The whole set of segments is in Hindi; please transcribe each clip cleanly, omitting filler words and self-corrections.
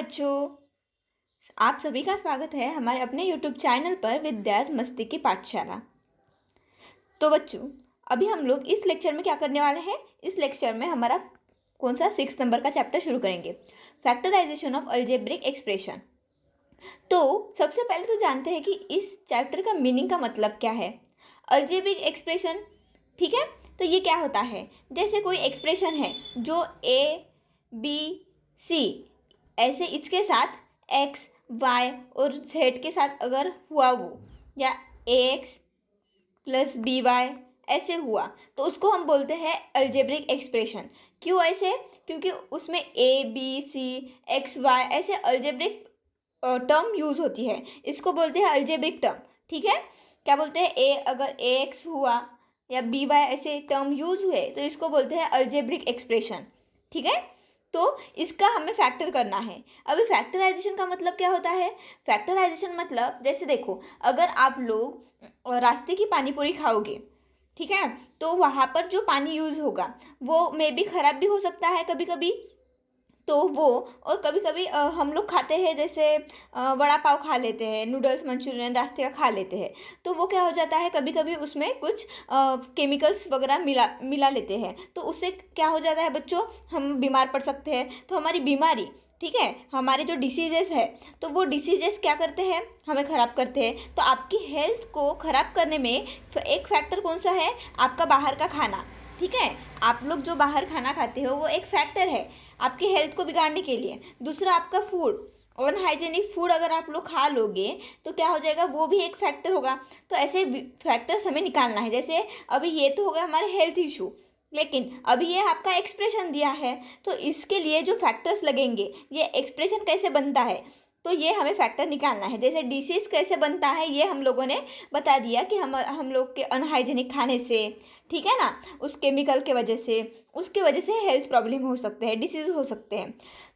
बच्चों, आप सभी का स्वागत है हमारे अपने YouTube चैनल पर विद्यास मस्ती की पाठशाला। तो बच्चों, अभी हम लोग इस लेक्चर में क्या करने वाले हैं? इस लेक्चर में हमारा कौन सा 6 नंबर का चैप्टर शुरू करेंगे, फैक्टराइजेशन ऑफ अलजेब्रिक एक्सप्रेशन। तो सबसे पहले तो जानते हैं कि इस चैप्टर का मीनिंग का मतलब क्या है। अलजेब्रिक एक्सप्रेशन, ठीक है, तो ये क्या होता है? जैसे कोई एक्सप्रेशन है जो A, B, C ऐसे इसके साथ x, y और z के साथ अगर हुआ वो, या ax प्लस बी वाई ऐसे हुआ, तो उसको हम बोलते हैं अलजेब्रिक एक्सप्रेशन। क्यों ऐसे? क्योंकि उसमें a, b, c, x, y ऐसे अलजेब्रिक टर्म यूज़ होती है, इसको बोलते हैं अलजेब्रिक टर्म। ठीक है, क्या बोलते हैं? अगर ax हुआ या बी वाई ऐसे टर्म यूज़ हुए तो इसको बोलते हैं अलजेब्रिक एक्सप्रेशन। ठीक है, तो इसका हमें फैक्टर करना है। अभी फैक्टराइजेशन का मतलब क्या होता है? फैक्टराइजेशन मतलब जैसे देखो, अगर आप लोग रास्ते की पानी पूरी खाओगे, ठीक है, तो वहाँ पर जो पानी यूज़ होगा वो मे बी ख़राब भी हो सकता है कभी कभी, तो वो, और कभी कभी हम लोग खाते हैं, जैसे वड़ा पाव खा लेते हैं, नूडल्स मंचूरियन रास्ते का खा लेते हैं, तो वो क्या हो जाता है, कभी कभी उसमें कुछ केमिकल्स वगैरह मिला लेते हैं, तो उससे क्या हो जाता है बच्चों, हम बीमार पड़ सकते हैं। तो हमारी बीमारी, ठीक है, हमारे जो डिसीजेस है, तो वो डिसीजेस क्या करते हैं, हमें ख़राब करते हैं। तो आपकी हेल्थ को ख़राब करने में एक फैक्टर कौन सा है? आपका बाहर का खाना। ठीक है, आप लोग जो बाहर खाना खाते हो वो एक फैक्टर है आपकी हेल्थ को बिगाड़ने के लिए। दूसरा, आपका फूड, अनहाइजेनिक फूड अगर आप लोग खा लोगे तो क्या हो जाएगा, वो भी एक फैक्टर होगा। तो ऐसे फैक्टर्स हमें निकालना है। जैसे अभी ये तो हो गया हमारे हेल्थ इशू, लेकिन अभी ये आपका एक्सप्रेशन दिया है, तो इसके लिए जो फैक्टर्स लगेंगे, ये एक्सप्रेशन कैसे बनता है, तो ये हमें फैक्टर निकालना है। जैसे डिसीज़ कैसे बनता है ये हम लोगों ने बता दिया कि हम लोग के अनहाइजीनिक खाने से, ठीक है ना, उस केमिकल के वजह से, उसके वजह से हेल्थ प्रॉब्लम हो सकते हैं, डिसीज़ हो सकते हैं।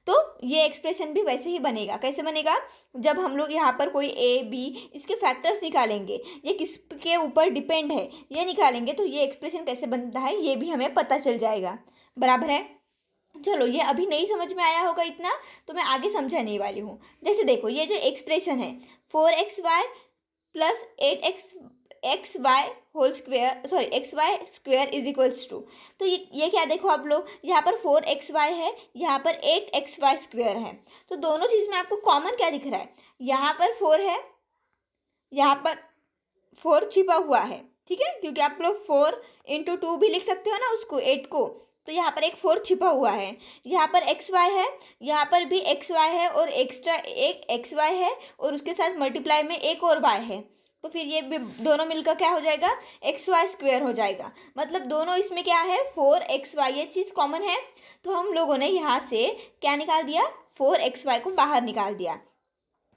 तो ये एक्सप्रेशन भी वैसे ही बनेगा। कैसे बनेगा? जब हम लोग यहाँ पर कोई ए बी इसके फैक्टर्स निकालेंगे, ये किसके ऊपर डिपेंड है ये निकालेंगे, तो ये एक्सप्रेशन कैसे बनता है ये भी हमें पता चल जाएगा। बराबर है? चलो, ये अभी नहीं समझ में आया होगा इतना, तो मैं आगे समझाने वाली हूँ। जैसे देखो, ये जो एक्सप्रेशन है 4xy plus 8xy whole square, sorry xy square is equals to, तो ये क्या देखो आप लोग, यहाँ पर 4xy है, यहाँ पर 8xy स्क्वेयर है, तो दोनों चीज़ में आपको कॉमन क्या दिख रहा है? यहाँ पर 4 है, यहाँ पर 4 छिपा हुआ है, ठीक है, क्योंकि आप लोग 4 × 2 भी लिख सकते हो ना उसको, 8 को, तो यहाँ पर एक 4 छिपा हुआ है। यहाँ पर xy है, यहाँ पर भी xy है, और एक्स्ट्रा एक xy है, और उसके साथ मल्टीप्लाई में एक और y है, तो फिर ये दोनों मिलकर क्या हो जाएगा, xy स्क्वेयर हो जाएगा। मतलब दोनों इसमें क्या है, 4xy, ये चीज़ कॉमन है, तो हम लोगों ने यहाँ से क्या निकाल दिया, 4xy को बाहर निकाल दिया।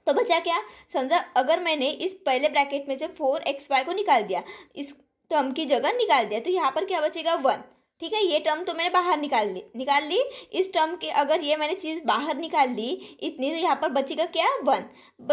तो बचा क्या? समझा, अगर मैंने इस पहले ब्रैकेट में से 4xy को निकाल दिया, इस टर्म की जगह निकाल दिया, तो यहाँ पर क्या बचेगा, 1। ठीक है, ये टर्म तो मैंने बाहर निकाल ली। इस टर्म के अगर ये मैंने चीज़ बाहर निकाल ली इतनी, तो यहाँ पर बचेगा क्या, 1,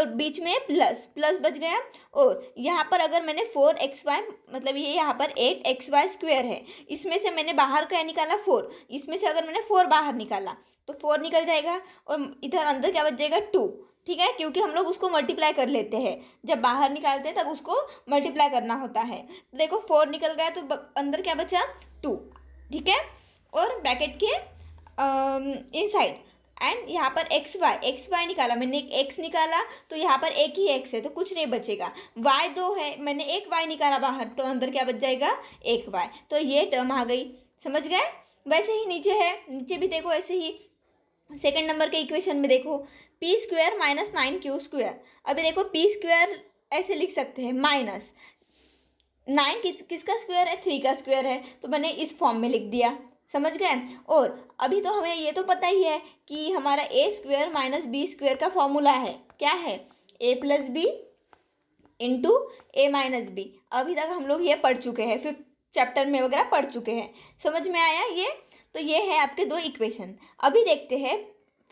बीच में प्लस बच गया। और यहाँ पर अगर मैंने 4xy, मतलब ये यहाँ पर 8xy स्क्वेयर है, इसमें से मैंने बाहर क्या निकाला, 4, इसमें से अगर मैंने 4 बाहर निकाला तो 4 निकल जाएगा, और इधर अंदर क्या बच जाएगा, 2। ठीक है, क्योंकि हम लोग उसको मल्टीप्लाई कर लेते हैं, जब बाहर निकालते हैं तब उसको मल्टीप्लाई करना होता है। तो देखो 4 निकल गया, तो अंदर क्या बचा, 2। ठीक है, और ब्रैकेट के इनसाइड, एंड यहाँ पर xy निकाला मैंने, एक x निकाला, तो यहाँ पर एक ही x है, तो कुछ नहीं बचेगा। y 2 है, मैंने एक y निकाला बाहर, तो अंदर क्या बच जाएगा, एक y, तो ये टर्म आ गई। समझ गए? वैसे ही नीचे है, नीचे भी देखो ऐसे ही, सेकेंड नंबर के इक्वेशन में देखो, p square minus 9q square. अभी देखो p स्क्वेयर ऐसे लिख सकते हैं, माइनस 9 किसका स्क्वायर है, 3 का स्क्वायर है, तो मैंने इस फॉर्म में लिख दिया। समझ गए? और अभी तो हमें ये तो पता ही है कि हमारा a square minus B square का फॉर्मूला है, क्या है, a plus B into A minus B. अभी तक हम लोग ये पढ़ चुके हैं, 5th चैप्टर में वगैरह पढ़ चुके हैं। समझ में आया ये? तो ये है आपके 2 इक्वेशन। अभी देखते हैं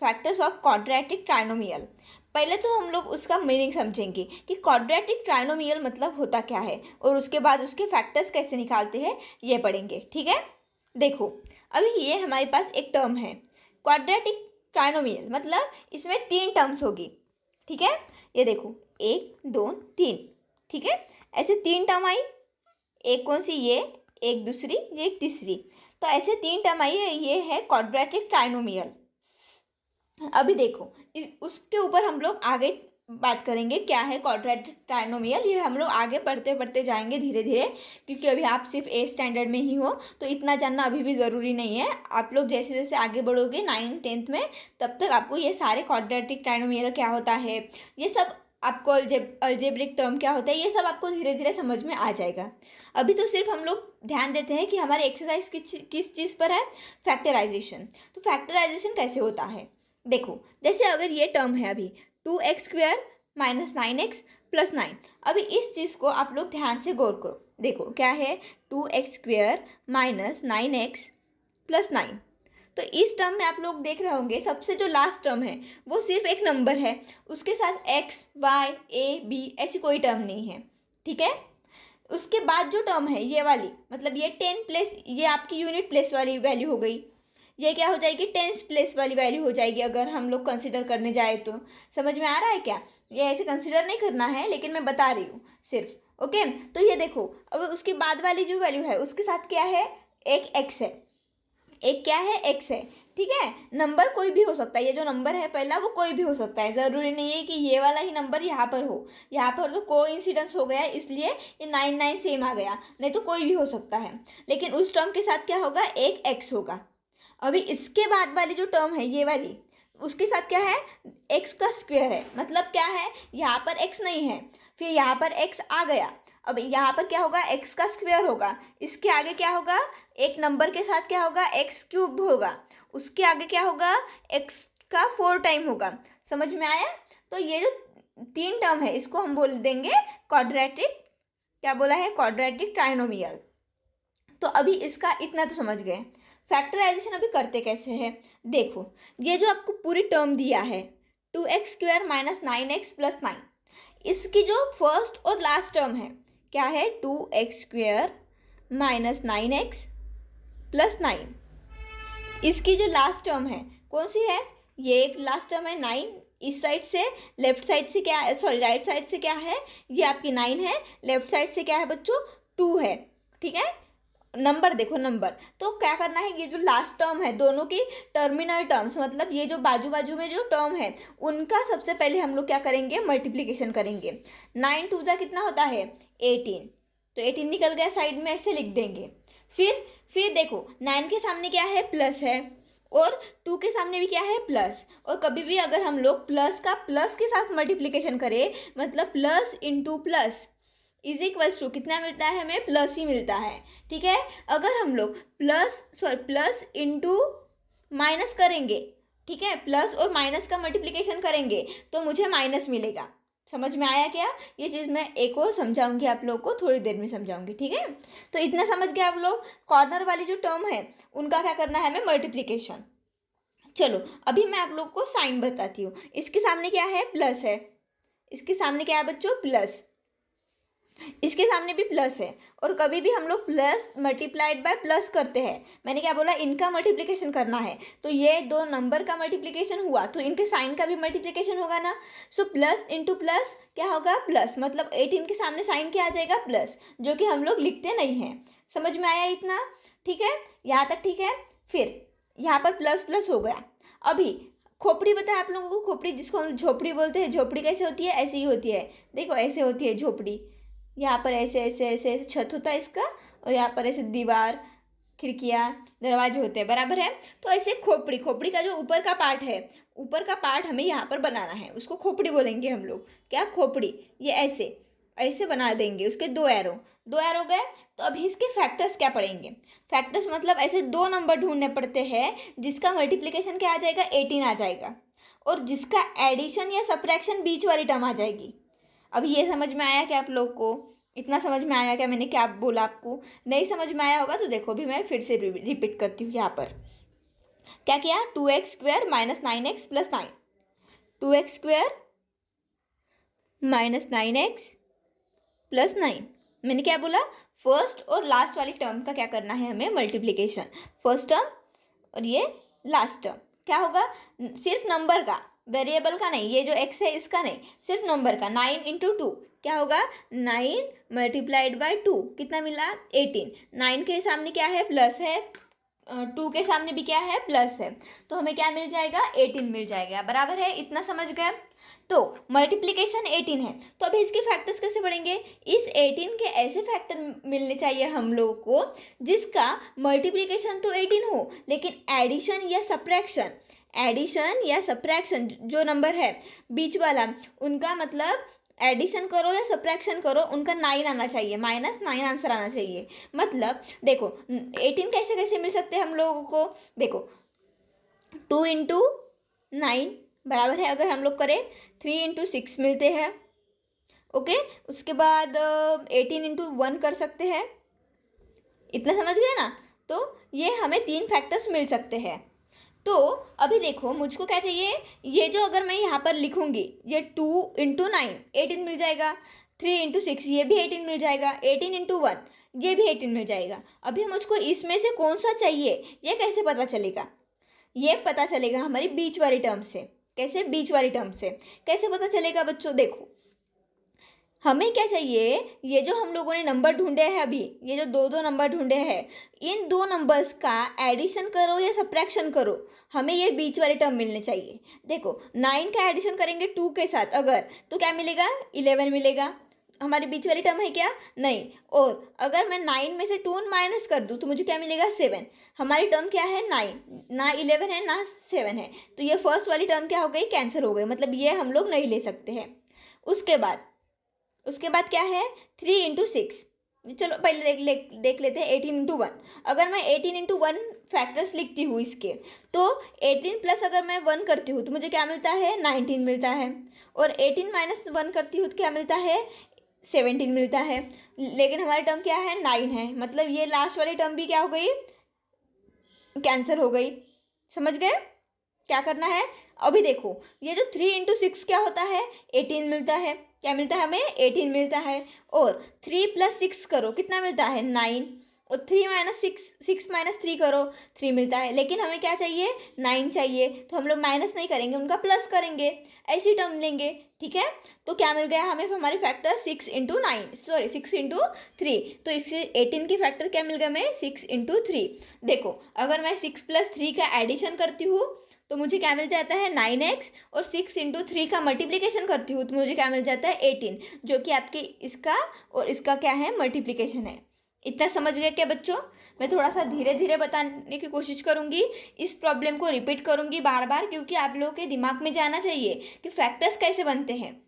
फैक्टर्स ऑफ क्वाड्रेटिक ट्राइनोमियल। पहले तो हम लोग उसका मीनिंग समझेंगे कि क्वाड्रेटिक ट्राइनोमियल मतलब होता क्या है, और उसके बाद उसके फैक्टर्स कैसे निकालते हैं ये पढ़ेंगे। ठीक है, देखो अभी ये हमारे पास एक टर्म है क्वाड्रेटिक ट्राइनोमियल, मतलब इसमें 3 टर्म्स होगी, ठीक है। ये देखो 1 2 3, ठीक है, ऐसे 3 टर्म आई, एक कौन सी, ये एक दूसरी, ये एक तीसरी, तो ऐसे 3 टर्म आई है, ये है क्वाड्रेटिक ट्राइनोमियल। अभी देखो उसके ऊपर हम लोग आगे बात करेंगे क्या है क्वाड्रेटिक ट्राइनोमियल, ये हम लोग आगे पढ़ते पढ़ते जाएंगे धीरे धीरे, क्योंकि अभी आप सिर्फ 8 स्टैंडर्ड में ही हो, तो इतना जानना अभी भी ज़रूरी नहीं है। आप लोग जैसे जैसे आगे बढ़ोगे 9th 10th में, तब तक आपको ये सारे क्वाड्रेटिक ट्राइनोमियल क्या होता है, ये सब आपको अलजेब्रिक टर्म क्या होता है, ये सब आपको धीरे धीरे समझ में आ जाएगा। अभी तो सिर्फ हम लोग ध्यान देते हैं कि हमारी एक्सरसाइज किस चीज़ पर है, फैक्टराइजेशन। तो फैक्टराइजेशन कैसे होता है, देखो जैसे अगर ये टर्म है अभी 2x² माइनस 9x प्लस 9, अभी इस चीज़ को आप लोग ध्यान से गौर करो, देखो क्या है 2x² माइनस 9x प्लस 9, तो इस टर्म में आप लोग देख रहे होंगे सबसे जो लास्ट टर्म है वो सिर्फ एक नंबर है, उसके साथ x y a b ऐसी कोई टर्म नहीं है, ठीक है। उसके बाद जो टर्म है ये वाली, मतलब ये 10 प्लेस, ये आपकी यूनिट प्लेस वाली वैल्यू हो गई, ये क्या हो जाएगी 10th प्लेस वाली वैल्यू हो जाएगी अगर हम लोग कंसिडर करने जाए तो। समझ में आ रहा है क्या, ये ऐसे कंसिडर नहीं करना है लेकिन मैं बता रही हूँ सिर्फ, ओके। तो ये देखो अब उसके बाद वाली जो वैल्यू है उसके साथ क्या है, एक x है, एक क्या है x है, ठीक है। नंबर कोई भी हो सकता है, ये जो नंबर है पहला वो कोई भी हो सकता है, ज़रूरी नहीं है कि ये वाला ही नंबर यहाँ पर हो, यहाँ पर तो कोइंसिडेंस हो गया इसलिए ये 9 9 सेम आ गया, नहीं तो कोई भी हो सकता है। लेकिन उस टर्म के साथ क्या होगा, एक x होगा। अभी इसके बाद वाली जो टर्म है ये वाली, उसके साथ क्या है, x का स्क्वायर है, मतलब क्या है यहाँ पर x नहीं है, फिर यहाँ पर x आ गया, अब यहाँ पर क्या होगा, x का स्क्वायर होगा, इसके आगे क्या होगा, एक नंबर के साथ क्या होगा, x³ होगा, उसके आगे क्या होगा, x का 4 टाइम होगा। समझ में आया, तो ये जो 3 टर्म है इसको हम बोल देंगे क्वाड्रेटिक, क्या बोला है, क्वाड्रेटिक ट्राइनोमियल। तो अभी इसका इतना तो समझ गए। फैक्टराइजेशन अभी करते कैसे हैं, देखो ये जो आपको पूरी टर्म दिया है 2x² माइनस 9x प्लस 9, इसकी जो फर्स्ट और लास्ट टर्म है क्या है, 2x² माइनस 9x प्लस 9, इसकी जो लास्ट टर्म है कौन सी है, ये एक लास्ट टर्म है 9, इस साइड से लेफ्ट साइड से क्या है, सॉरी राइट साइड से क्या है, ये आपकी 9 है, लेफ्ट साइड से क्या है बच्चों, 2 है, ठीक है। नंबर देखो नंबर, तो क्या करना है, ये जो लास्ट टर्म है दोनों की टर्मिनल टर्म्स, मतलब ये जो बाजू बाजू में जो टर्म है उनका सबसे पहले हम लोग क्या करेंगे, मल्टीप्लिकेशन करेंगे। 9 2 जा कितना होता है 18, तो 18 निकल गया साइड में, ऐसे लिख देंगे। फिर देखो 9 के सामने क्या है, प्लस है, और 2 के सामने भी क्या है, प्लस, और कभी भी अगर हम लोग प्लस का प्लस के साथ मल्टीप्लिकेशन करें, मतलब plus into plus is equals to कितना मिलता है, हमें प्लस ही मिलता है, ठीक है। अगर हम लोग प्लस इंटू माइनस करेंगे, ठीक है, प्लस और माइनस का मल्टीप्लिकेशन करेंगे तो मुझे माइनस मिलेगा। समझ में आया क्या, ये चीज़ मैं एक और समझाऊंगी आप लोग को, थोड़ी देर में समझाऊंगी, ठीक है। तो इतना समझ गए आप लोग, कॉर्नर वाली जो टर्म है उनका क्या करना है हमें, मल्टीप्लिकेशन। चलो अभी मैं आप लोग को साइन बताती हूँ, इसके सामने क्या है, प्लस है, इसके सामने क्या है बच्चों, प्लस, इसके सामने भी प्लस है, और कभी भी हम लोग प्लस मल्टीप्लाइड बाय प्लस करते हैं, मैंने क्या बोला, इनका मल्टीप्लिकेशन करना है, तो ये दो नंबर का मल्टीप्लिकेशन हुआ तो इनके साइन का भी मल्टीप्लिकेशन होगा ना। सो प्लस इंटू प्लस क्या होगा, प्लस, मतलब 18 के सामने साइन क्या आ जाएगा, प्लस, जो कि हम लोग लिखते नहीं हैं। समझ में आया इतना, ठीक है, यहाँ तक ठीक है। फिर यहाँ पर प्लस प्लस हो गया। अभी खोपड़ी बताया आप लोगों को, खोपड़ी जिसको हम झोपड़ी बोलते हैं, झोपड़ी कैसे होती है, ऐसी ही होती है, देखो ऐसे होती है झोपड़ी, यहाँ पर ऐसे ऐसे ऐसे ऐसे छत होता है इसका, और यहाँ पर ऐसे दीवार, खिड़कियाँ, दरवाजे होते हैं, बराबर है। तो ऐसे खोपड़ी, खोपड़ी का जो ऊपर का पार्ट है, ऊपर का पार्ट हमें यहाँ पर बनाना है, उसको खोपड़ी बोलेंगे हम लोग, क्या, खोपड़ी। ये ऐसे ऐसे बना देंगे, उसके दो एरो गए। तो अभी इसके फैक्टर्स क्या पड़ेंगे, फैक्टर्स मतलब ऐसे 2 नंबर ढूंढने पड़ते हैं जिसका मल्टीप्लिकेशन क्या आ जाएगा, 18 आ जाएगा, और जिसका एडिशन या सब्ट्रैक्शन बीच वाली टर्म आ जाएगी। अभी ये समझ में आया क्या आप लोग को, इतना समझ में आया क्या, मैंने क्या बोला आपको, नहीं समझ में आया होगा तो देखो भी मैं फिर से रिपीट करती हूँ। यहाँ पर क्या किया, 2x² minus 9x plus 9, 2x² minus 9x plus 9, मैंने क्या बोला, फर्स्ट और लास्ट वाली टर्म का क्या करना है हमें, मल्टीप्लिकेशन, फर्स्ट टर्म और ये लास्ट टर्म, क्या होगा, सिर्फ नंबर का, वेरिएबल का नहीं, ये जो x है इसका नहीं, सिर्फ नंबर का। 9 इंटू 2 क्या होगा, 9 मल्टीप्लाइड बाई 2 कितना मिला, 18। 9 के सामने क्या है, प्लस है, 2 के सामने भी क्या है, प्लस है, तो हमें क्या मिल जाएगा, 18 मिल जाएगा। बराबर है, इतना समझ गए। तो मल्टीप्लिकेशन 18 है, तो अभी इसके फैक्टर्स कैसे बढ़ेंगे, इस 18 के ऐसे फैक्टर मिलने चाहिए हम लोगों को जिसका मल्टीप्लिकेशन तो 18 हो, लेकिन एडिशन या सब्ट्रैक्शन जो नंबर है बीच वाला, उनका मतलब एडिशन करो या सब्ट्रैक्शन करो, उनका 9 आना चाहिए, -9 आंसर आना चाहिए। मतलब देखो 18 कैसे कैसे मिल सकते हैं हम लोगों को, देखो 2 इंटू 9 बराबर है, अगर हम लोग करें 3 इंटू 6 मिलते हैं, ओके। उसके बाद 18 इंटू 1 कर सकते हैं, इतना समझ गए ना। तो ये हमें 3 फैक्टर्स मिल सकते हैं। तो अभी देखो मुझको क्या चाहिए, ये जो अगर मैं यहाँ पर लिखूंगी, ये 2 इंटू 9 18 मिल जाएगा, 3 इंटू 6 ये भी 18 मिल जाएगा, 18 इंटू 1 ये भी 18 मिल जाएगा। अभी मुझको इसमें से कौन सा चाहिए, ये कैसे पता चलेगा, ये पता चलेगा हमारी बीच वाली टर्म से। कैसे, बीच वाली टर्म से कैसे पता चलेगा बच्चों, देखो हमें क्या चाहिए, ये जो हम लोगों ने नंबर ढूंढे हैं अभी, ये जो दो नंबर ढूंढे हैं, इन 2 नंबर्स का एडिशन करो या सब्ट्रैक्शन करो, हमें ये बीच वाले टर्म मिलने चाहिए। देखो 9 का एडिशन करेंगे 2 के साथ अगर, तो क्या मिलेगा, 11 मिलेगा। हमारी बीच वाली टर्म है क्या, नहीं। और अगर मैं 9 में से 2 माइनस कर दूँ तो मुझे क्या मिलेगा, 7। हमारी टर्म क्या है, 9, ना 11 है ना 7 है, तो ये फर्स्ट वाली टर्म क्या हो गई, कैंसिल हो गई, मतलब ये हम लोग नहीं ले सकते हैं। उसके बाद क्या है, 3 इंटू 6, चलो पहले देख लेते हैं 18 इंटू 1। अगर मैं 18 इंटू 1 फैक्टर्स लिखती हूँ इसके, तो 18 प्लस अगर मैं 1 करती हूँ तो मुझे क्या मिलता है, 19 मिलता है। और 18 माइनस 1 करती हूँ तो क्या मिलता है, 17 मिलता है। लेकिन हमारी टर्म क्या है, 9 है, मतलब ये लास्ट वाली टर्म भी क्या हो गई, कैंसिल हो गई। समझ गए क्या करना है। अभी देखो ये जो 3 इंटू 6 क्या होता है, 18 मिलता है, क्या मिलता है हमें, 18 मिलता है। और 3 प्लस 6 करो कितना मिलता है, 9। और 3 माइनस 6 माइनस 3 करो, 3 मिलता है। लेकिन हमें क्या चाहिए, 9 चाहिए, तो हम लोग माइनस नहीं करेंगे, उनका प्लस करेंगे, ऐसी टर्म लेंगे, ठीक है। तो क्या मिल गया हमें, हमारे फैक्टर 6 इंटू 9, सॉरी 6 इंटू 3। तो इससे 18 की फैक्टर क्या मिल गया हमें, 6 इंटू 3। देखो अगर मैं 6 प्लस 3 का एडिशन करती हूँ तो मुझे क्या मिल जाता है, 9x। और 6 इंटू 3 का मल्टीप्लिकेशन करती हूँ तो मुझे क्या मिल जाता है, 18, जो कि आपके इसका और इसका क्या है, मल्टीप्लिकेशन है। इतना समझ गए क्या बच्चों। मैं थोड़ा सा धीरे धीरे बताने की कोशिश करूँगी, इस प्रॉब्लम को रिपीट करूँगी बार बार, क्योंकि आप लोगों के दिमाग में जाना चाहिए कि फैक्टर्स कैसे बनते हैं,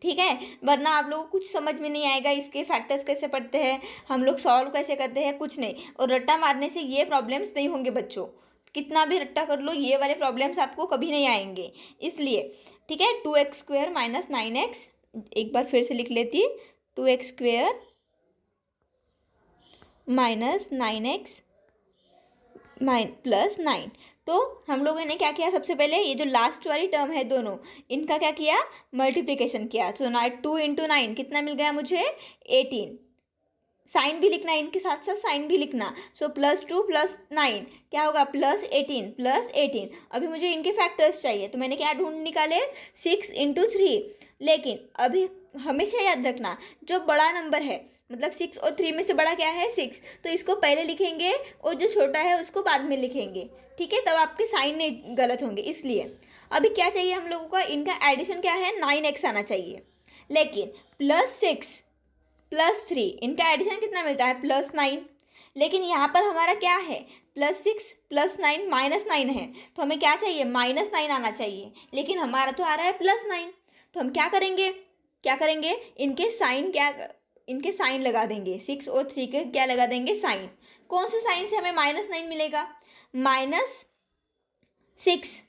ठीक है। वरना आप लोगों को कुछ समझ में नहीं आएगा, इसके फैक्टर्स कैसे पढ़ते हैं, हम लोग सॉल्व कैसे करते हैं, कुछ नहीं। और रट्टा मारने से ये प्रॉब्लम्स नहीं होंगे बच्चों, कितना भी रट्टा कर लो ये वाले प्रॉब्लम्स आपको कभी नहीं आएंगे, इसलिए ठीक है। 2x स्क्वेयर माइनस 9x, एक बार फिर से लिख लेती, 2x square minus 9x plus 9। तो हम लोगों ने क्या किया, सबसे पहले ये जो लास्ट वाली टर्म है दोनों, इनका क्या किया, मल्टीप्लिकेशन किया। तो 2 इंटू 9 कितना मिल गया मुझे, 18। साइन भी लिखना, इनके साथ साथ साइन भी लिखना। सो +2 + 9 क्या होगा, +18 +18। अभी मुझे इनके फैक्टर्स चाहिए, तो मैंने क्या ढूंढ निकाले, 6 इंटू 3। लेकिन अभी हमेशा याद रखना, जो बड़ा नंबर है, मतलब 6 और 3 में से बड़ा क्या है, 6, तो इसको पहले लिखेंगे और जो छोटा है उसको बाद में लिखेंगे, ठीक है। तब आपके साइन नहीं गलत होंगे। इसलिए अभी क्या चाहिए हम लोगों का, इनका एडिशन क्या है, 9x आना चाहिए। लेकिन +6 + 3 इनका एडिशन कितना मिलता है, +9। लेकिन यहाँ पर हमारा क्या है, +6 + 9 -9 है, तो हमें क्या चाहिए, -9 आना चाहिए। लेकिन हमारा तो आ रहा है +9, तो हम क्या करेंगे, इनके साइन लगा देंगे, 6 और 3 के क्या लगा देंगे, साइन। कौन से साइन से हमें -9 मिलेगा, -6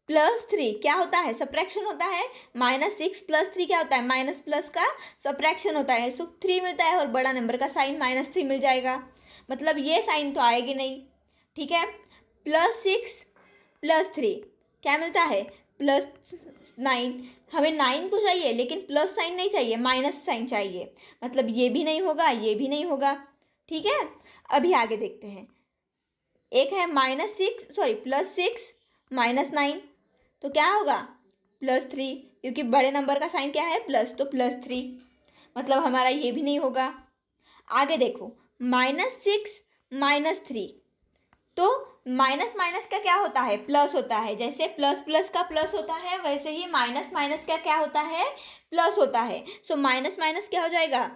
+ 3 क्या होता है, सब्ट्रैक्शन होता है। -6 + 3 क्या होता है, माइनस प्लस का सब्ट्रैक्शन होता है। सो 3 मिलता है और बड़ा नंबर का साइन -3 मिल जाएगा, मतलब ये साइन तो आएगी नहीं, ठीक है। +6 + 3 क्या मिलता है, +9। हमें 9 तो चाहिए लेकिन प्लस साइन नहीं चाहिए, माइनस साइन चाहिए, मतलब ये भी नहीं होगा, ये भी नहीं होगा, ठीक है। अभी आगे देखते हैं, एक है -6 + 6 -9, तो क्या होगा +3, क्योंकि बड़े नंबर का साइन क्या है प्लस, तो +3, मतलब हमारा ये भी नहीं होगा। आगे देखो -6 -3, तो माइनस माइनस का क्या होता है प्लस होता है, जैसे प्लस प्लस का प्लस होता है वैसे ही माइनस माइनस का क्या होता है प्लस होता है। सो माइनस माइनस क्या हो जाएगा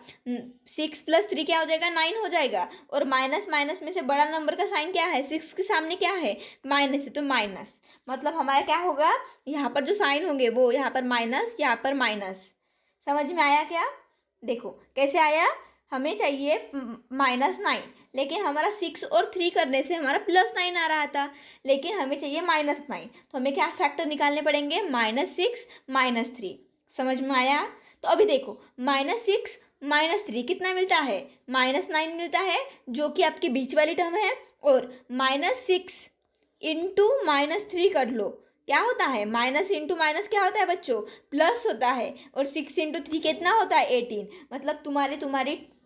6 + 3 क्या हो जाएगा 9 हो जाएगा। और माइनस माइनस में से बड़ा नंबर का साइन क्या है 6 के सामने क्या है माइनस है, तो माइनस, मतलब हमारा क्या होगा यहाँ पर जो साइन होंगे वो यहाँ पर माइनस यहाँ पर माइनस। समझ में आया क्या? देखो कैसे आया, हमें चाहिए -9, लेकिन हमारा 6 और 3 करने से हमारा +9 आ रहा था, लेकिन हमें चाहिए -9, तो हमें क्या फैक्टर निकालने पड़ेंगे -6 -3। समझ में आया? तो अभी देखो -6 -3 कितना मिलता है -9 मिलता है, जो कि आपकी बीच वाली टर्म है। और -6 इंटू -3 कर लो, क्या होता है माइनस इंटू माइनस क्या होता है बच्चों प्लस होता है। और 6 × 3 कितना होता है 18, मतलब तुम्हारी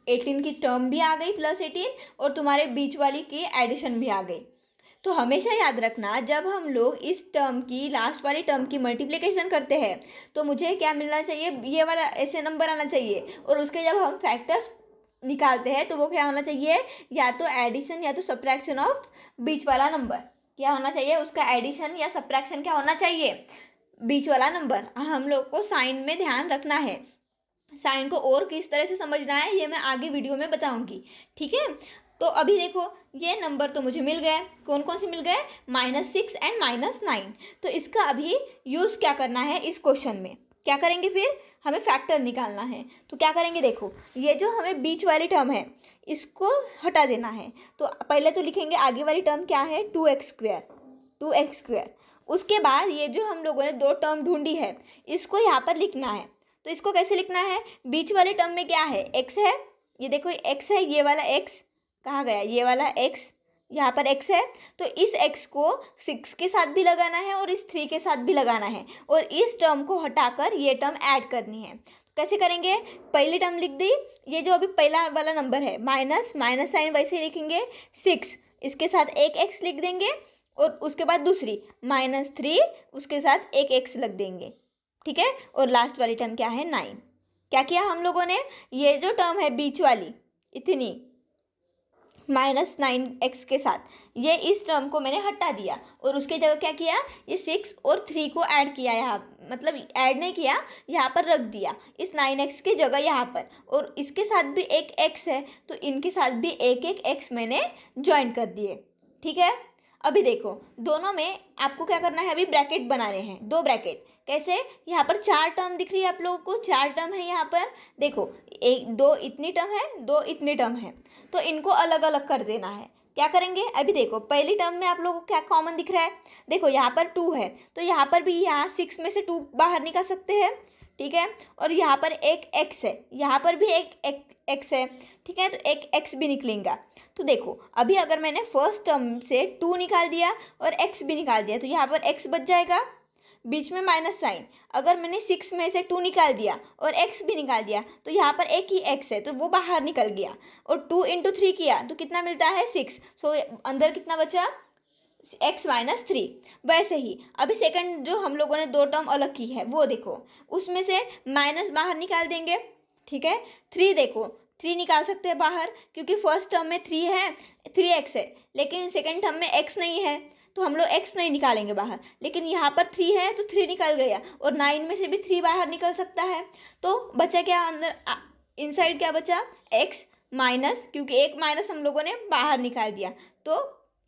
18 की टर्म भी आ गई +18, और तुम्हारे बीच वाली की एडिशन भी आ गई। तो हमेशा याद रखना जब हम लोग इस टर्म की लास्ट वाली टर्म की मल्टीप्लिकेशन करते हैं तो मुझे क्या मिलना चाहिए, ये वाला ऐसे नंबर आना चाहिए। और उसके जब हम फैक्टर्स निकालते हैं तो वो क्या होना चाहिए, या तो एडिशन या तो सब्ट्रैक्शन ऑफ बीच वाला नंबर। क्या होना चाहिए उसका एडिशन या सब्ट्रैक्शन क्या होना चाहिए बीच वाला नंबर। हम लोग को साइन में ध्यान रखना है, साइन को और किस तरह से समझना है ये मैं आगे वीडियो में बताऊंगी, ठीक है। तो अभी देखो ये नंबर तो मुझे मिल गए, कौन कौन से मिल गए -6 एंड -9। तो इसका अभी यूज़ क्या करना है इस क्वेश्चन में, क्या करेंगे फिर हमें फैक्टर निकालना है। तो क्या करेंगे देखो, ये जो हमें बीच वाली टर्म है इसको हटा देना है। तो पहले तो लिखेंगे आगे वाली टर्म क्या है 2x²। उसके बाद ये जो हम लोगों ने दो टर्म ढूंढी है इसको यहाँ पर लिखना है। तो इसको कैसे लिखना है, बीच वाले टर्म में क्या है x है, ये देखो x है, ये वाला x कहाँ गया, ये वाला x, यहाँ पर x है। तो इस x को 6 के साथ भी लगाना है और इस 3 के साथ भी लगाना है, और इस टर्म को हटाकर ये टर्म ऐड करनी है। कैसे करेंगे, पहली टर्म लिख दी, ये जो अभी पहला वाला नंबर है माइनस माइनस साइन वैसे ही लिखेंगे 6, इसके साथ एक x लिख देंगे, और उसके बाद दूसरी -3 उसके साथ एक x लग देंगे, ठीक है। और लास्ट वाली टर्म क्या है 9। क्या किया हम लोगों ने, ये जो टर्म है बीच वाली इतनी -9x के साथ, ये इस टर्म को मैंने हटा दिया और उसके जगह क्या किया, ये 6 और 3 को ऐड किया यहाँ, मतलब ऐड नहीं किया, यहाँ पर रख दिया इस 9x के जगह यहाँ पर। और इसके साथ भी एक x है तो इनके साथ भी एक एक x मैंने ज्वाइन कर दिए, ठीक है। अभी देखो दोनों में आपको क्या करना है, अभी ब्रैकेट बनाने हैं, दो ब्रैकेट। कैसे, यहाँ पर 4 टर्म दिख रही है आप लोगों को, 4 टर्म है यहाँ पर, देखो 2 इतनी टर्म है, 2 इतनी टर्म है, तो इनको अलग अलग कर देना है। क्या करेंगे, अभी देखो पहली टर्म में आप लोगों को क्या कॉमन दिख रहा है, देखो यहाँ पर 2 है तो यहाँ पर भी यहाँ 6 में से 2 बाहर निकाल सकते हैं, ठीक है। और यहाँ पर एक x है, यहाँ पर भी एक x है, ठीक है, तो एक x भी निकलेगा। तो देखो अभी अगर मैंने फर्स्ट टर्म से 2 निकाल दिया और x भी निकाल दिया तो यहाँ पर x बच जाएगा, बीच में माइनस साइन। अगर मैंने 6 में से 2 निकाल दिया और x भी निकाल दिया तो यहाँ पर एक ही x है तो वो बाहर निकल गया, और 2 × 3 किया तो कितना मिलता है 6। सो अंदर कितना बचा x - 3। वैसे ही अभी सेकंड जो हम लोगों ने दो टर्म अलग की है वो देखो, उसमें से माइनस बाहर निकाल देंगे, ठीक है। 3 देखो 3 निकाल सकते हैं बाहर, क्योंकि फर्स्ट टर्म में 3 है 3x है, लेकिन सेकंड टर्म में x नहीं है तो हम लोग x नहीं निकालेंगे बाहर, लेकिन यहाँ पर 3 है तो 3 निकल गया, और 9 में से भी 3 बाहर निकल सकता है। तो बचा क्या अंदर, इनसाइड क्या बचा x माइनस, क्योंकि एक माइनस हम लोगों ने बाहर निकाल दिया, तो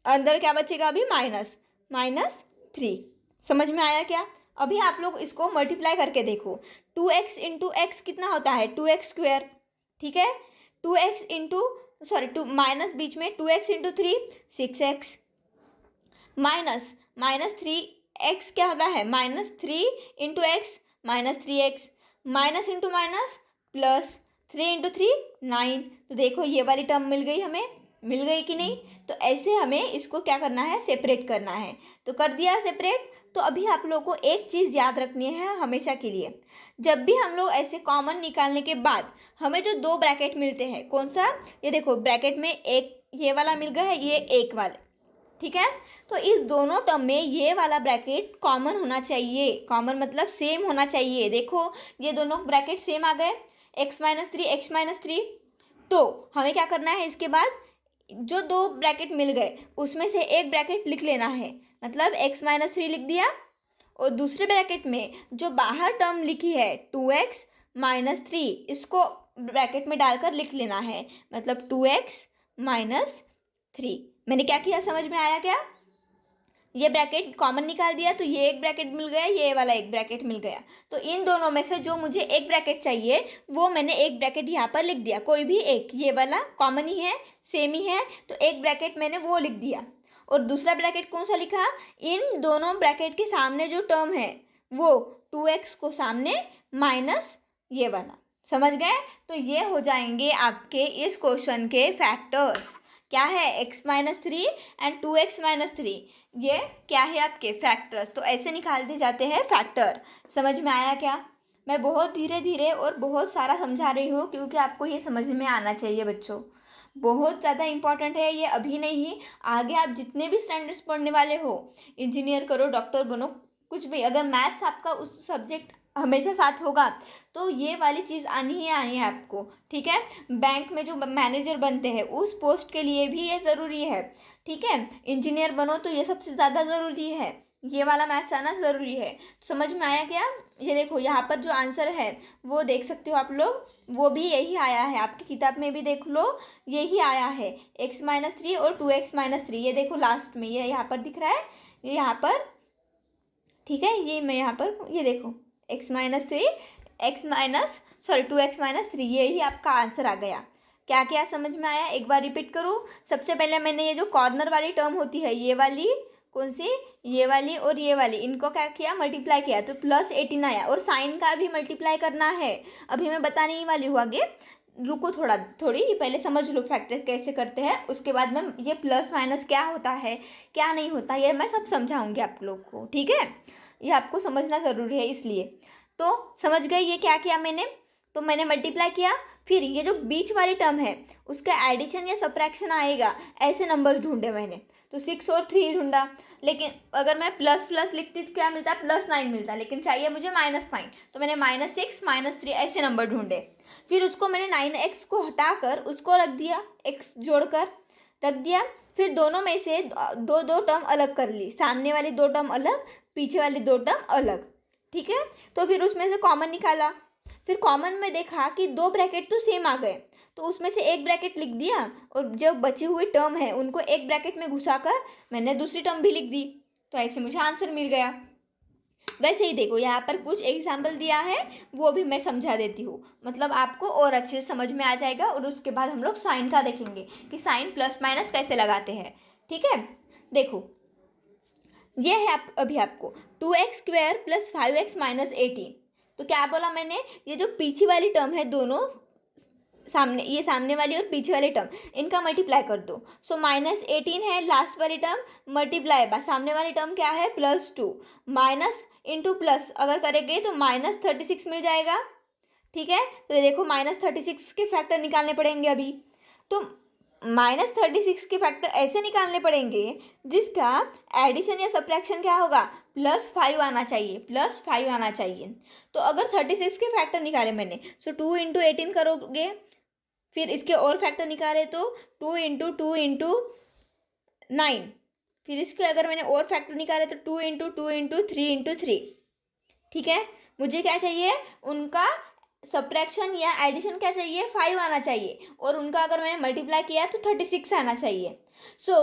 अंदर क्या बचेगा अभी -3। समझ में आया क्या? अभी आप लोग इसको मल्टीप्लाई करके देखो, 2x × x कितना होता है 2x², ठीक है। 2x इंटू सॉरी 2 माइनस बीच में 2x × 3 6x, -3x क्या होता है -3 × x -3x, minus into minus plus, 3 × 3 9। तो देखो ये वाली टर्म मिल गई, हमें मिल गई कि नहीं। तो ऐसे हमें इसको क्या करना है, सेपरेट करना है। तो कर दिया सेपरेट। तो अभी आप लोगों को एक चीज़ याद रखनी है हमेशा के लिए, जब भी हम लोग ऐसे कॉमन निकालने के बाद हमें जो दो ब्रैकेट मिलते हैं, कौन सा, ये देखो ब्रैकेट में एक ये वाला मिल गया है, ये एक वाला, ठीक है। तो इस दोनों टर्म में ये वाला ब्रैकेट कॉमन होना चाहिए, कॉमन मतलब सेम होना चाहिए। देखो ये दोनों ब्रैकेट सेम आ गए, x-3 x-3। तो हमें क्या करना है, इसके बाद जो दो ब्रैकेट मिल गए उसमें से एक ब्रैकेट लिख लेना है, मतलब x-3 लिख दिया, और दूसरे ब्रैकेट में जो बाहर टर्म लिखी है 2x-3 इसको ब्रैकेट में डालकर लिख लेना है, मतलब 2x-3। मैंने क्या किया, समझ में आया क्या? ये ब्रैकेट कॉमन निकाल दिया तो ये एक ब्रैकेट मिल गया, ये वाला एक ब्रैकेट मिल गया। तो इन दोनों में से जो मुझे एक ब्रैकेट चाहिए वो मैंने एक ब्रैकेट यहाँ पर लिख दिया, कोई भी एक, ये वाला कॉमन ही है, सेम ही है, तो एक ब्रैकेट मैंने वो लिख दिया। और दूसरा ब्रैकेट कौन सा लिखा, इन दोनों ब्रैकेट के सामने जो टर्म है वो 2x को सामने माइनस ये वाला, समझ गए? तो ये हो जाएंगे आपके इस क्वेश्चन के फैक्टर्स। क्या है, x-3 एंड 2x-3, ये क्या है आपके फैक्टर्स। तो ऐसे निकाल दिए जाते हैं फैक्टर। समझ में आया क्या? मैं बहुत धीरे धीरे और बहुत सारा समझा रही हूँ क्योंकि आपको ये समझ में आना चाहिए बच्चों, बहुत ज़्यादा इंपॉर्टेंट है ये। अभी नहीं, आगे आप जितने भी स्टैंडर्ड्स पढ़ने वाले हो, इंजीनियर करो, डॉक्टर बनो, कुछ भी, अगर मैथ्स आपका उस सब्जेक्ट हमेशा साथ होगा तो ये वाली चीज़ आनी ही आनी है आपको, ठीक है। बैंक में जो मैनेजर बनते हैं उस पोस्ट के लिए भी ये ज़रूरी है, ठीक है। इंजीनियर बनो तो ये सबसे ज़्यादा ज़रूरी है, ये वाला मैथ्स आना ज़रूरी है। समझ में आया क्या? ये देखो यहाँ पर जो आंसर है वो देख सकते हो आप लोग, वो भी यही आया है, आपकी किताब में भी देख लो, यही आया है x-3 और 2x-3। ये देखो लास्ट में ये यहाँ पर दिख रहा है, ये यहाँ पर, ठीक है। ये मैं यहाँ पर, ये देखो x-3 2x-3, यही आपका आंसर आ गया। क्या क्या समझ में आया, एक बार रिपीट करूँ। सबसे पहले मैंने ये जो कॉर्नर वाली टर्म होती है, ये वाली कौन सी, ये वाली और ये वाली, इनको क्या किया, मल्टीप्लाई किया तो +18 आया। और साइन का भी मल्टीप्लाई करना है, अभी मैं बताने ही वाली हूँ आगे, रुको थोड़ी पहले समझ लो फैक्टर कैसे करते हैं, उसके बाद में ये प्लस माइनस क्या होता है क्या नहीं होता ये मैं सब समझाऊंगी आप लोग को, ठीक है। ये आपको समझना ज़रूरी है इसलिए। तो समझ गए ये क्या किया मैंने, तो मैंने मल्टीप्लाई किया, फिर ये जो बीच वाली टर्म है उसका एडिशन या सब्ट्रैक्शन आएगा, ऐसे नंबर्स ढूंढे मैंने। तो 6 और 3 ढूंढा, लेकिन अगर मैं प्लस प्लस लिखती तो क्या मिलता, +9 मिलता, लेकिन चाहिए मुझे -9, तो मैंने -6 -3 ऐसे नंबर ढूंढे। फिर उसको मैंने 9x को हटाकर उसको रख दिया, x जोड़कर रख दिया। फिर दोनों में से दो टर्म अलग कर ली, सामने वाली 2 टर्म अलग, पीछे वाली 2 टर्म अलग, ठीक है। तो फिर उसमें से कॉमन निकाला, फिर कॉमन में देखा कि 2 ब्रैकेट तो सेम आ गए, तो उसमें से एक ब्रैकेट लिख दिया, और जो बची हुई टर्म है उनको एक ब्रैकेट में घुसाकर मैंने दूसरी टर्म भी लिख दी, तो ऐसे मुझे आंसर मिल गया। वैसे ही देखो यहाँ पर कुछ एग्जाम्पल दिया है, वो भी मैं समझा देती हूँ, मतलब आपको और अच्छे से समझ में आ जाएगा। और उसके बाद हम लोग साइन का देखेंगे कि साइन प्लस माइनस कैसे लगाते हैं, ठीक है। देखो ये है अभी आपको 2x² + 5x - 18। तो क्या बोला मैंने, ये जो पीछे वाली टर्म है दोनों सामने, ये सामने वाली और पीछे वाली टर्म, इनका मल्टीप्लाई कर दो। सो -18 है लास्ट वाली टर्म, मल्टीप्लाई बाय सामने वाली टर्म क्या है +2, माइनस इंटू प्लस अगर करेंगे तो -36 मिल जाएगा, ठीक है। तो ये देखो -36 के फैक्टर निकालने पड़ेंगे अभी, तो -36 के फैक्टर ऐसे निकालने पड़ेंगे जिसका एडिशन या सब्ट्रैक्शन क्या होगा, +5 आना चाहिए, +5 आना चाहिए। तो अगर 36 के फैक्टर निकाले मैंने, सो 2 × 18 करोगे, फिर इसके और फैक्टर निकाले तो 2 × 2 × 9, फिर इसके अगर मैंने और फैक्टर निकाले तो 2 × 2 × 3 × 3, ठीक है। मुझे क्या चाहिए, उनका सब्ट्रैक्शन या एडिशन क्या चाहिए, 5 आना चाहिए, और उनका अगर मैंने मल्टीप्लाई किया तो 36 आना चाहिए। सो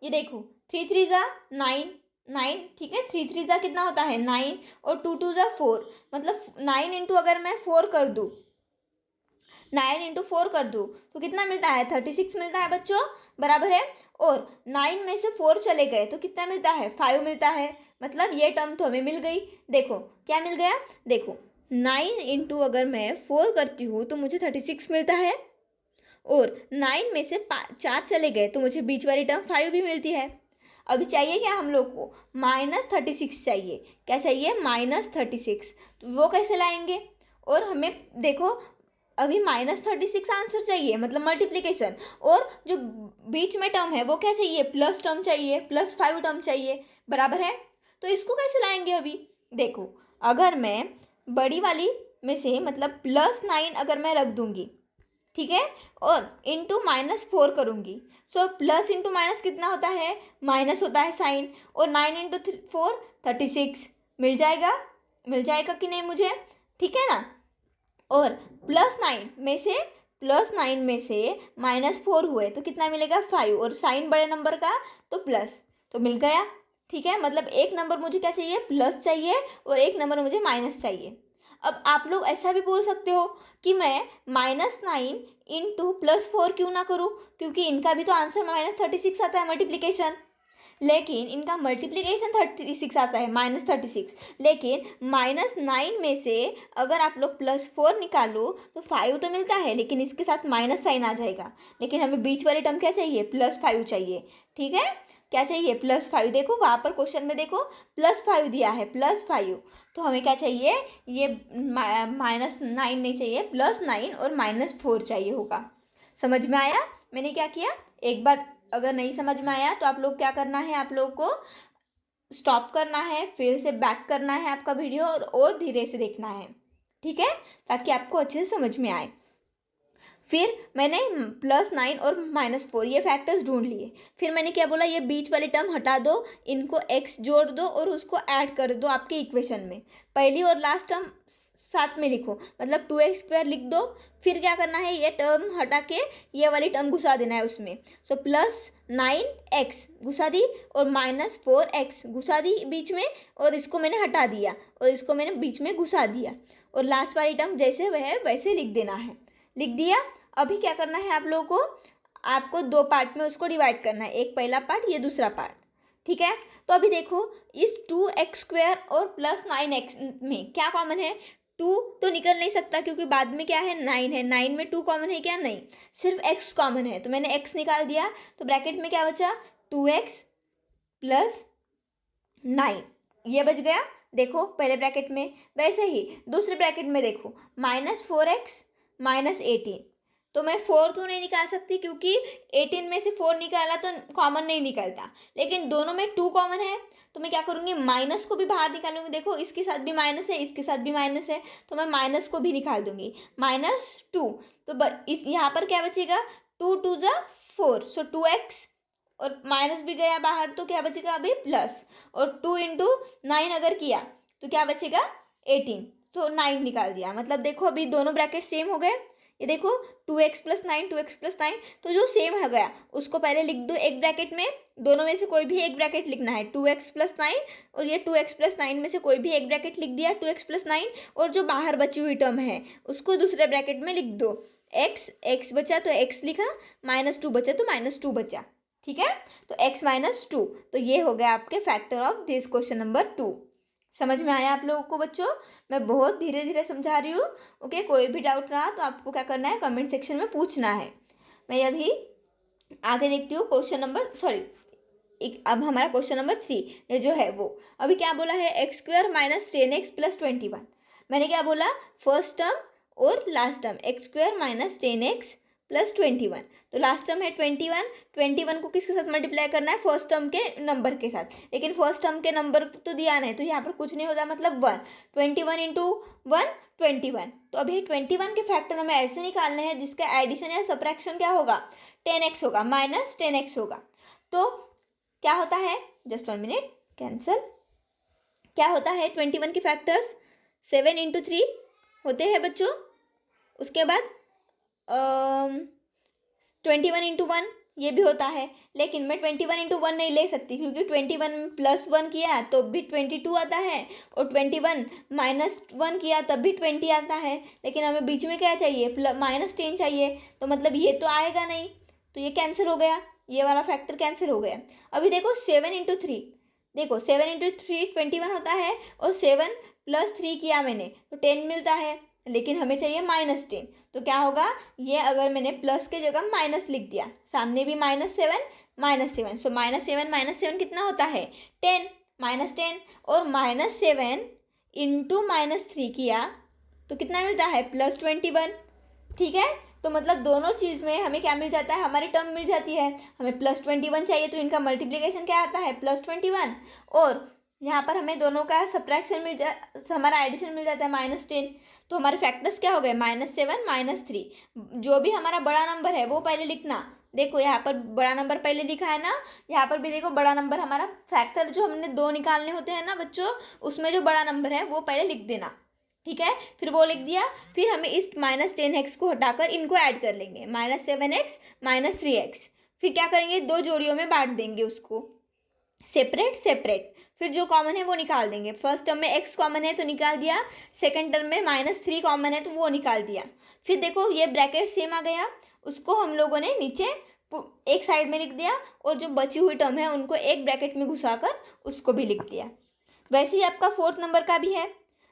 ये देखो 3 3 ज़ा 9, ठीक है, 3 3 ज़ा कितना होता है 9, और 2 2 ज़ा 4, मतलब 9 इंटू अगर मैं 4 कर दूँ, 9 × 4 कर दूँ तो कितना मिलता है 36 मिलता है बच्चों, बराबर है। और 9 में से 4 चले गए तो कितना मिलता है 5 मिलता है, मतलब ये टर्म तो हमें मिल गई। देखो क्या मिल गया, देखो 9 × अगर मैं 4 करती हूँ तो मुझे 36 मिलता है, और 9 में से 4 चले गए तो मुझे बीच वाली टर्म 5 भी मिलती है। अभी चाहिए क्या हम लोग को, -36 चाहिए, क्या चाहिए -36, तो वो कैसे लाएंगे। और हमें देखो अभी -36 आंसर चाहिए, मतलब मल्टीप्लिकेशन, और जो बीच में टर्म है वो क्या चाहिए, प्लस टर्म चाहिए, +5 टर्म चाहिए, बराबर है। तो इसको कैसे लाएंगे अभी, देखो अगर मैं बड़ी वाली में से मतलब +9 अगर मैं रख दूंगी, ठीक है, और इंटू -4 करूंगी, सो प्लस इंटू माइनस कितना होता है, माइनस होता है साइन, और 9 इंटू 4 36 मिल जाएगा कि नहीं मुझे, ठीक है ना। और +9 में से -4 हुए तो कितना मिलेगा, 5, और साइन बड़े नंबर का तो प्लस, तो मिल गया, ठीक है। मतलब एक नंबर मुझे क्या चाहिए, प्लस चाहिए, और एक नंबर मुझे माइनस चाहिए। अब आप लोग ऐसा भी बोल सकते हो कि मैं -9 इंटू +4 क्यों ना करूँ, क्योंकि इनका भी तो आंसर -36 आता है मल्टीप्लिकेशन, लेकिन इनका मल्टीप्लिकेशन 36 आता है, -36, लेकिन -9 में से अगर आप लोग +4 निकालो तो 5 तो मिलता है, लेकिन इसके साथ माइनस साइन आ जाएगा, लेकिन हमें बीच वाले टर्म क्या चाहिए, +5 चाहिए, ठीक है। क्या चाहिए, +5, देखो वहाँ पर क्वेश्चन में देखो +5 दिया है, +5, तो हमें क्या चाहिए, ये -9 नहीं चाहिए, +9 और -4 चाहिए होगा। समझ में आया मैंने क्या किया, एक बार अगर नहीं समझ में आया तो आप लोग क्या करना है, आप लोग को स्टॉप करना है, फिर से बैक करना है आपका वीडियो, और धीरे से देखना है, ठीक है, ताकि आपको अच्छे से समझ में आए। फिर मैंने +9 और -4 ये फैक्टर्स ढूंढ लिए, फिर मैंने क्या बोला, ये बीच वाले टर्म हटा दो, इनको x जोड़ दो और उसको ऐड कर दो आपके इक्वेशन में, पहली और लास्ट टर्म साथ में लिखो, मतलब 2x² लिख दो। फिर क्या करना है, ये टर्म हटा के ये वाली टर्म घुसा देना है उसमें, सो +9x घुसा दी, और -4x घुसा दी बीच में, और इसको मैंने हटा दिया, और इसको मैंने बीच में घुसा दिया, और लास्ट वाली टर्म जैसे वह वैसे लिख देना है, लिख दिया। अभी क्या करना है आप लोगों को, आपको 2 पार्ट में उसको डिवाइड करना है, एक पहला पार्ट, ये दूसरा पार्ट, ठीक है। तो अभी देखो इस 2x² और +9x में क्या कॉमन है, 2 तो निकल नहीं सकता क्योंकि बाद में क्या है, 9 है, 9 में 2 कॉमन है क्या, नहीं, सिर्फ x कॉमन है, तो मैंने x निकाल दिया, तो ब्रैकेट में क्या बचा, 2x + 9, ये बच गया। देखो पहले ब्रैकेट में, वैसे ही दूसरे ब्रैकेट में देखो, -4x -18, तो मैं 4 तो नहीं निकाल सकती क्योंकि 18 में से 4 निकाला तो कॉमन नहीं निकलता, लेकिन दोनों में 2 कॉमन है, तो मैं क्या करूँगी, माइनस को भी बाहर निकालूंगी, देखो इसके साथ भी माइनस है, इसके साथ भी माइनस है, तो मैं माइनस को भी निकाल दूंगी, -2, तो इस यहाँ पर क्या बचेगा, 2 2 × 4, सो 2x, और माइनस भी गया बाहर, तो क्या बचेगा अभी प्लस, और 2 × 9 अगर किया तो क्या बचेगा, 18, तो 9 निकाल दिया। मतलब देखो अभी दोनों ब्रैकेट सेम हो गए, ये देखो 2x + 9 2x + 9, तो जो सेम हो गया उसको पहले लिख दो एक ब्रैकेट में, दोनों में से कोई भी एक ब्रैकेट लिखना है, 2x + 9, और ये 2x + 9 में से कोई भी एक ब्रैकेट लिख दिया, 2x + 9, और जो बाहर बची हुई टर्म है उसको दूसरे ब्रैकेट में लिख दो, x बचा तो x लिखा, -2 बचा तो -2 बचा, ठीक है। तो x - 2, तो ये हो गया आपके factor of this question number 2। समझ में आया आप लोगों को बच्चों, मैं बहुत धीरे धीरे समझा रही हूँ, ओके। कोई भी डाउट रहा तो आपको क्या करना है, कमेंट सेक्शन में पूछना है। मैं अभी आगे देखती हूँ क्वेश्चन नंबर, सॉरी, अब हमारा क्वेश्चन नंबर 3 ये जो है वो अभी क्या बोला है, x² - 10x + 21। मैंने क्या बोला, फर्स्ट टर्म और लास्ट टर्म, x² - 10x + 21, तो लास्ट टर्म है 21 को किसके साथ मल्टीप्लाई करना है, फर्स्ट टर्म के नंबर के साथ, लेकिन फर्स्ट टर्म के नंबर तो दिया नहीं, तो यहाँ पर कुछ नहीं होता, मतलब 1, 21 × 1 21, तो अभी 21 के फैक्टर हमें ऐसे निकालने हैं जिसका एडिशन या सब्ट्रैक्शन क्या होगा, 10x होगा, -10x होगा। तो क्या होता है, जस्ट 1 मिनट, कैंसल, क्या होता है, 21 के फैक्टर्स 7 × 3 होते हैं बच्चों, उसके बाद 21 × 1 ये भी होता है, लेकिन मैं 21 × 1 नहीं ले सकती क्योंकि 21 + 1 किया तो भी 22 आता है, और 21 - 1 किया तब भी 20 आता है, लेकिन हमें बीच में क्या चाहिए, -10 चाहिए, तो मतलब ये तो आएगा नहीं, तो ये कैंसिल हो गया, ये वाला फैक्टर कैंसिल हो गया। अभी देखो 7 × 3, देखो 7 × 3 21 होता है, और 7 + 3 किया मैंने तो 10 मिलता है, लेकिन हमें चाहिए -10, तो क्या होगा, ये अगर मैंने प्लस के जगह माइनस लिख दिया, सामने भी -7 -7, सो -7 कितना होता है, 10, -10, और -7 × -3 किया तो कितना मिलता है, +21, ठीक है। तो मतलब दोनों चीज़ में हमें क्या मिल जाता है, हमारी टर्म मिल जाती है। हमें +21 चाहिए तो इनका मल्टीप्लिकेशन क्या आता है, +21, और यहाँ पर हमें दोनों का सब्ट्रैक्शन हमारा एडिशन मिल जाता है -10। तो हमारे फैक्टर्स क्या हो गए, -7 -3। जो भी हमारा बड़ा नंबर है वो पहले लिखना। देखो यहाँ पर बड़ा नंबर पहले लिखा है ना, यहाँ पर भी देखो बड़ा नंबर हमारा फैक्टर जो हमने 2 निकालने होते हैं ना बच्चों, उसमें जो बड़ा नंबर है वो पहले लिख देना। ठीक है, फिर वो लिख दिया। फिर हमें इस -10x को हटाकर इनको ऐड कर लेंगे, -7x -3x। फिर क्या करेंगे, 2 जोड़ियों में बांट देंगे उसको, सेपरेट सेपरेट। फिर जो कॉमन है वो निकाल देंगे। फर्स्ट टर्म में x कॉमन है तो निकाल दिया, सेकंड टर्म में -3 कॉमन है तो वो निकाल दिया। फिर देखो ये ब्रैकेट सेम आ गया, उसको हम लोगों ने नीचे एक साइड में लिख दिया, और जो बची हुई टर्म है उनको एक ब्रैकेट में घुसाकर उसको भी लिख दिया। वैसे ही आपका 4th नंबर का भी है।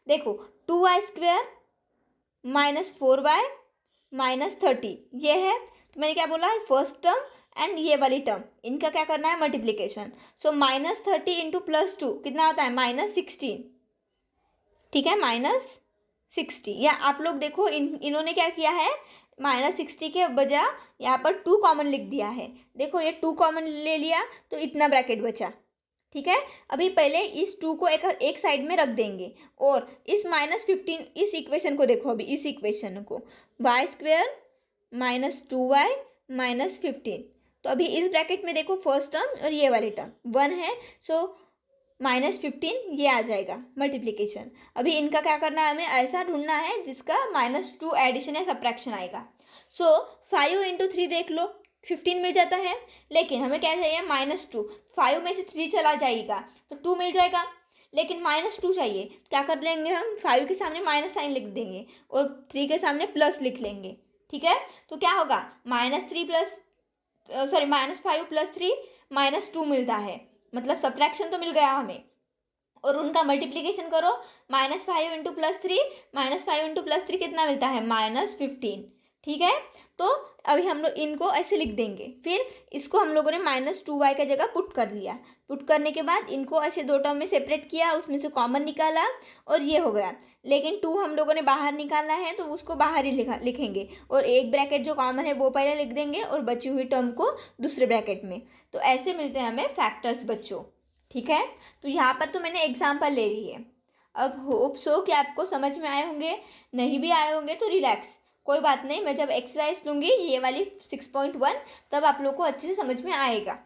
देखो 2y² -4y -30 ये है। तो मैंने क्या बोला, फर्स्ट टर्म एंड ये वाली टर्म, इनका क्या करना है, मल्टीप्लिकेशन। सो -30 इंटू +2 कितना आता है, -16। ठीक है, -60। या आप लोग देखो इन्होंने क्या किया है, -60 के बजाय यहाँ पर 2 कॉमन लिख दिया है। देखो ये 2 कॉमन ले लिया तो इतना ब्रैकेट बचा। ठीक है, अभी पहले इस 2 को एक साइड में रख देंगे, और इस -15 इस इक्वेशन को देखो, अभी इस इक्वेशन को y² -2y -15। तो अभी इस ब्रैकेट में देखो फर्स्ट टर्म और ये वाली टर्म 1 है, सो -15 ये आ जाएगा मल्टीप्लिकेशन। अभी इनका क्या करना है, हमें ऐसा ढूंढना है जिसका -2 एडिशन या सब्ट्रैक्शन आएगा। सो 5 इंटू 3 देख लो, 15 मिल जाता है। लेकिन हमें क्या चाहिए, -2। 5 में से 3 चला जाएगा तो 2 मिल जाएगा, लेकिन -2 चाहिए। क्या कर लेंगे हम, 5 के सामने माइनस साइन लिख देंगे और 3 के सामने प्लस लिख लेंगे। ठीक है, तो क्या होगा, -5 + 3 -2 मिलता है, मतलब सब्ट्रैक्शन तो मिल गया हमें। और उनका मल्टीप्लिकेशन करो, -5 इंटू +3 -5 इंटू +3 कितना मिलता है, -15। ठीक है, तो अभी हम लोग इनको ऐसे लिख देंगे। फिर इसको हम लोगों ने -2y की जगह पुट कर दिया। पुट करने के बाद इनको ऐसे 2 टर्म में सेपरेट किया, उसमें से कॉमन निकाला और ये हो गया। लेकिन 2 हम लोगों ने बाहर निकाला है तो उसको बाहर ही लिखेंगे, और एक ब्रैकेट जो कॉमन है वो पहले लिख देंगे और बची हुई टर्म को दूसरे ब्रैकेट में। तो ऐसे मिलते हैं हमें फैक्टर्स बच्चों। ठीक है, तो यहाँ पर तो मैंने एग्जाम्पल ले ली है। अब होप सो कि आपको समझ में आए होंगे, नहीं भी आए होंगे तो रिलैक्स, कोई बात नहीं। मैं जब एक्सरसाइज लूँगी ये वाली 6.1 तब आप लोग को अच्छे से समझ में आएगा।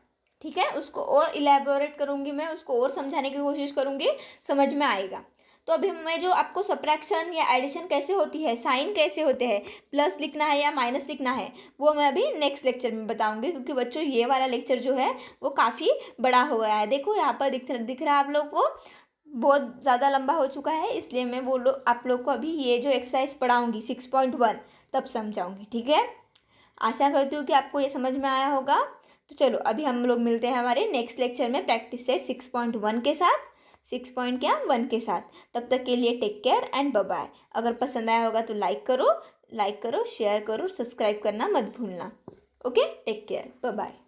ठीक है, उसको और इलेबोरेट करूँगी मैं, उसको और समझाने की कोशिश करूँगी, समझ में आएगा। तो अभी मैं जो आपको सब्ट्रैक्शन या एडिशन कैसे होती है, साइन कैसे होते हैं, प्लस लिखना है या माइनस लिखना है, वो मैं अभी नेक्स्ट लेक्चर में बताऊंगी। क्योंकि बच्चों ये वाला लेक्चर जो है वो काफ़ी बड़ा हो गया है। देखो यहाँ पर दिख रहा है आप लोग को, बहुत ज़्यादा लंबा हो चुका है, इसलिए मैं वो आप लोग को अभी ये जो एक्सरसाइज पढ़ाऊँगी 6.1 तब समझाऊँगी। ठीक है, आशा करती हूँ कि आपको ये समझ में आया होगा। तो चलो अभी हम लोग मिलते हैं हमारे नेक्स्ट लेक्चर में प्रैक्टिस सेट 6.1 के साथ, 6.1 के साथ। तब तक के लिए take care and bye bye. अगर पसंद आया होगा तो लाइक करो, शेयर करो, सब्सक्राइब करना मत भूलना। Okay, take care, bye bye.